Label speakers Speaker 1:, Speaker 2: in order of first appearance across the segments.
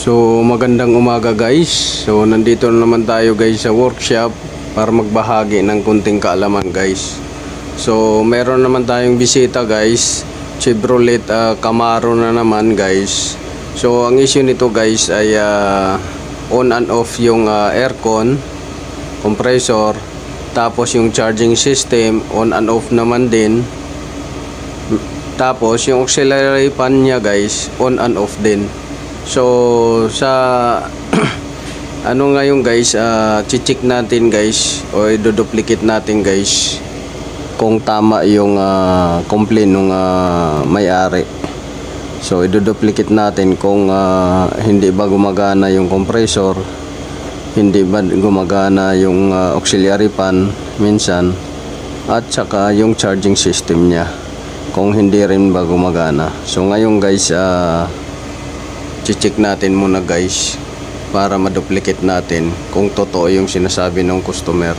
Speaker 1: So magandang umaga guys. So nandito na naman tayo guys sa workshop para magbahagi ng kunting kaalaman guys. So meron naman tayong bisita guys, Chevrolet Camaro na naman guys. So ang issue nito guys ay on and off yung aircon, compressor, tapos yung charging system on and off naman din. Tapos yung auxiliary fan niya guys on and off din. So sa ano ngayon guys, check natin guys o i-duplicate natin guys kung tama yung complaint ng may-ari. So i-duplicate natin kung hindi ba gumagana yung compressor, hindi ba gumagana yung auxiliary fan minsan, at saka yung charging system niya kung hindi rin ba gumagana. So ngayon guys, check natin muna guys para ma-duplicate natin kung totoo yung sinasabi ng customer.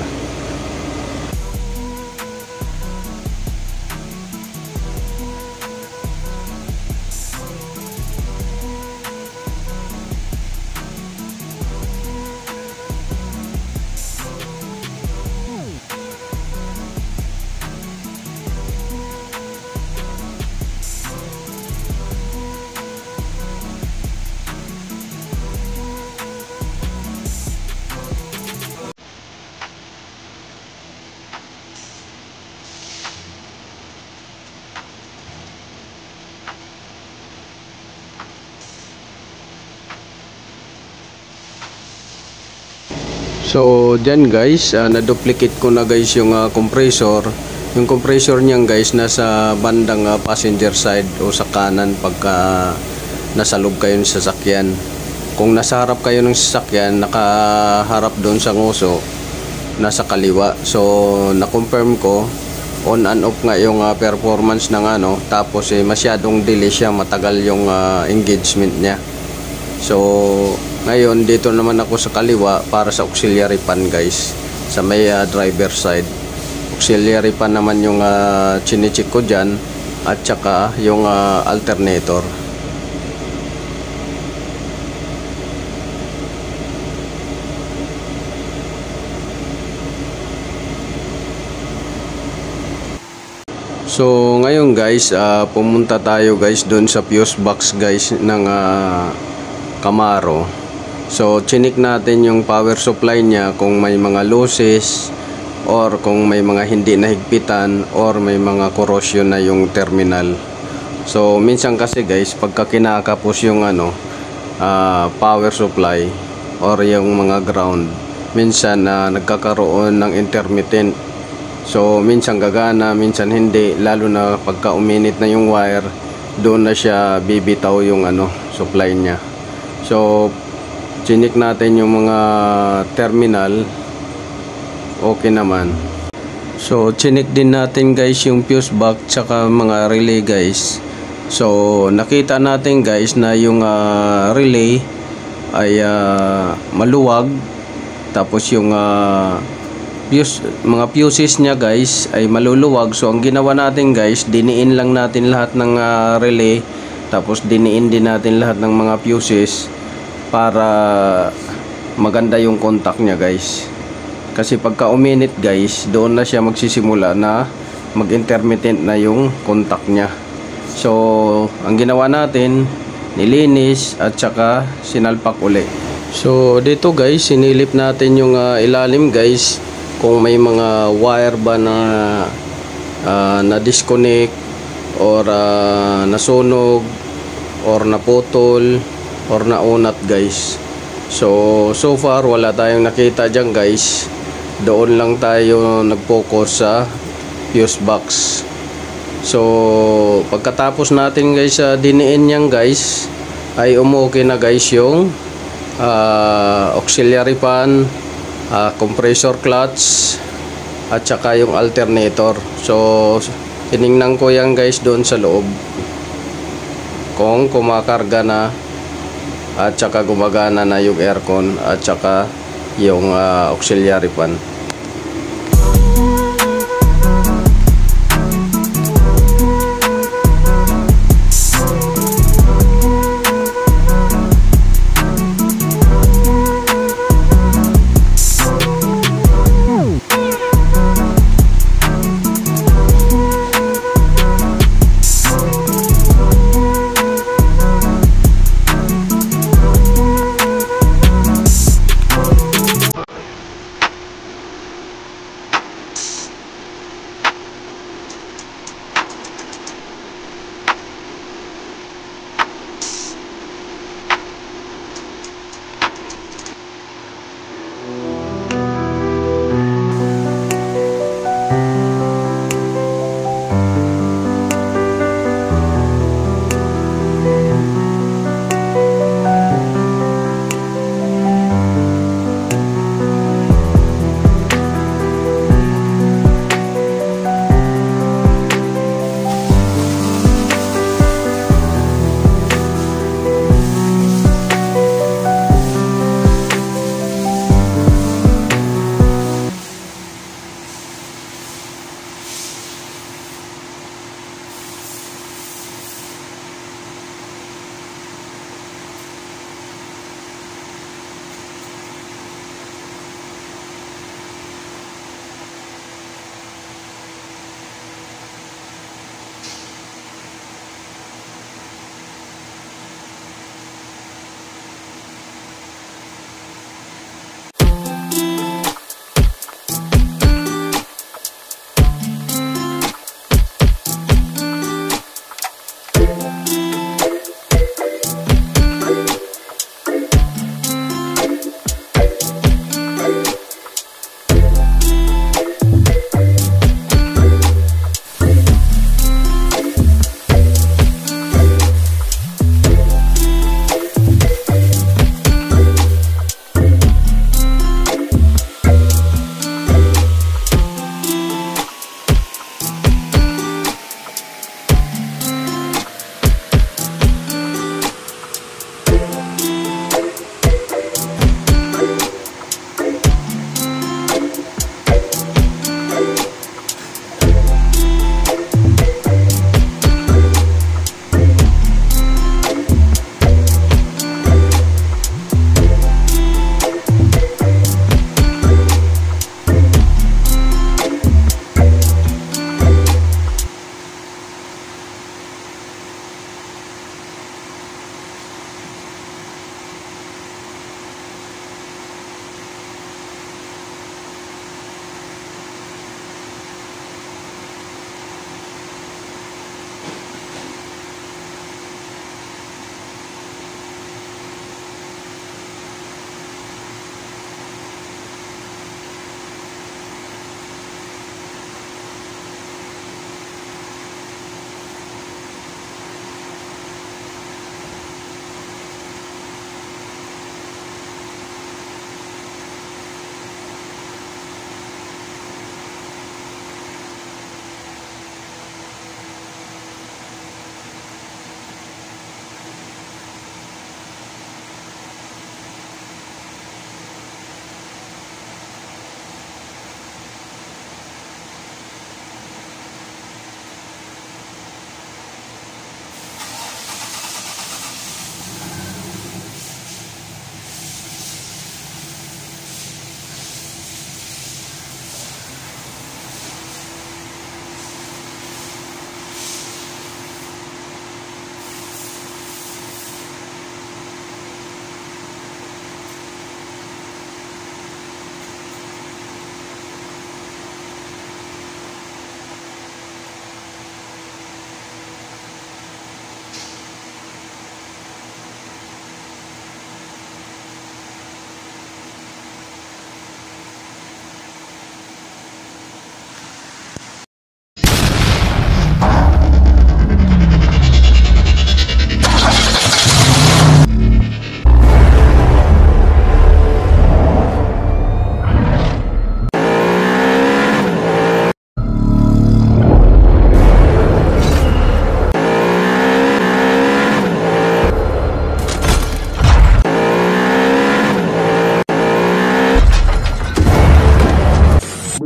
Speaker 1: So dyan guys, na-duplicate ko na guys yung compressor. Yung compressor niyan guys nasa bandang passenger side o sa kanan pagka nasa loob kayo ng sasakyan. Kung nasa harap kayo ng sasakyan, nakaharap doon sa nguso, nasa kaliwa. So na-confirm ko on and off nga yung performance ng tapos masyadong delay siya, matagal yung engagement niya. So ngayon dito naman ako sa kaliwa para sa auxiliary fan guys, sa may driver side. Auxiliary fan naman yung chine-check ko dyan, at saka yung alternator. So ngayon guys, pumunta tayo guys doon sa fuse box guys ng Camaro. So chinik natin yung power supply niya kung may mga losses or kung may mga hindi nahigpitan or may mga corrosion na yung terminal. So minsan kasi guys pagka kinakapos yung power supply or yung mga ground, minsan nagkakaroon ng intermittent. So minsan gagana, minsan hindi, lalo na pagka uminit na yung wire, doon na siya bibitaw yung supply niya. So chinik natin yung mga terminal, okay naman. So chinik din natin guys yung fuse box tsaka mga relay guys. So nakita natin guys na yung relay ay maluwag, tapos yung mga fuses niya guys ay maluluwag. So ang ginawa natin guys, diniin lang natin lahat ng relay, tapos diniin din natin lahat ng mga fuses para maganda yung contact niya guys. Kasi pagka uminit guys, doon na siya magsisimula na mag-intermittent na yung contact niya. So ang ginawa natin, nilinis at saka sinalpak uli. So dito guys, sinilip natin yung ilalim guys, kung may mga wire ba na disconnect or nasunog or naputol or naunat guys. So far wala tayong nakita dyan guys. Doon lang tayo nag-focus sa fuse box. So pagkatapos natin guys diniin yan guys, ay umuwi na guys yung auxiliary fan, compressor clutch, at saka yung alternator. So tiningnan ko yan guys doon sa loob kung kumakarga na, at saka gumagana na yung aircon at saka yung auxiliary fan.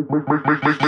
Speaker 2: make